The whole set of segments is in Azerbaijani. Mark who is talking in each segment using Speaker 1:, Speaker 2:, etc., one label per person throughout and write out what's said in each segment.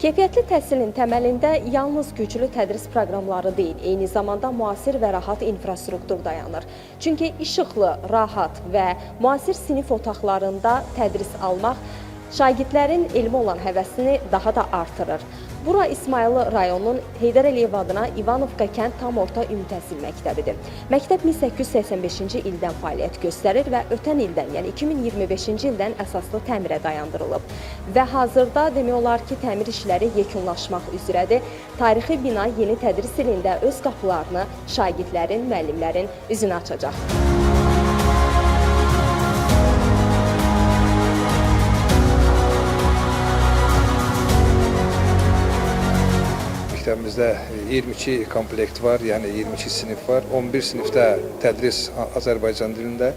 Speaker 1: Keyfiyyətli təhsilin təməlində yalnız güclü tədris proqramları deyil, eyni zamanda müasir və rahat infrastruktur dayanır. Çünki işıqlı, rahat və müasir sinif otaqlarında tədris almaq şagirdlərin elmi olan həvəsini daha da artırır. Bura İsmayıllı rayonunun Heydər Əliyev adına İvanovka kənd tam orta ümumi təhsil məktəbidir. Məktəb 1885-ci ildən fəaliyyət göstərir və ötən ildən, yəni 2025-ci ildən əsaslı təmirə dayandırılıb. Və hazırda demək olar ki, təmir işləri yekunlaşmaq üzrədir. Tarixi bina yeni tədris ilində öz qapılarını şagirdlərin, müəllimlərin üzünə açacaq.
Speaker 2: Məktəbimizdə 22 komplekt var, yəni 22 sinif var. 11 sinifdə tədris Azərbaycan dilində,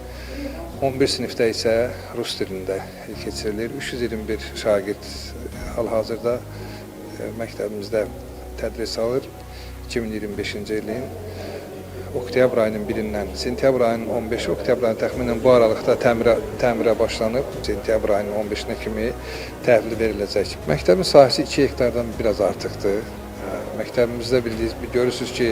Speaker 2: 11 sinifdə isə rus dilində keçirilir. 321 şagird hal-hazırda məktəbimizdə tədris alır. 2025-ci ilin oktyabr ayının 1-dən sentyabr ayının 15-i, oktyabr ayının təxminən bu aralıqda təmirə başlanıb. Sentyabr ayının 15-nə kimi təhvil veriləcək. Məktəbin sahəsi 2 hektardan biraz artıqdır. Məktəbimizdə görürsünüz ki,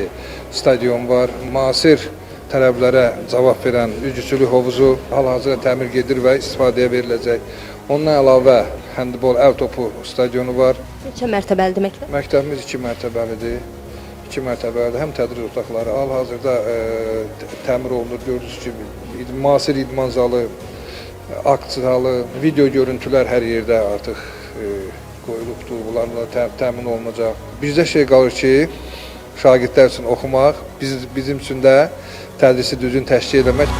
Speaker 2: stadion var, müasir tələblərə cavab verən üzgüçülük hovuzu hal-hazırda təmir gedir və istifadəyə veriləcək. Ondan əlavə handbol, əl topu stadionu var.
Speaker 1: Neçə mərtəbəlidir məktəb?
Speaker 2: Məktəbimiz 2 mərtəbəlidir. 2 mərtəbəlidir. Həm tədris otaqları hal-hazırda təmir olunur. Görürsünüz ki, müasir idman zalı, akt zalı, video görüntülər hər yerdə artıq qoyulubdur, bunlarla təmin olunacaq. Bizdə şey qalır ki, şagirdlər üçün oxumaq, bizim üçün də tədrisi düzgün təşkil etmək.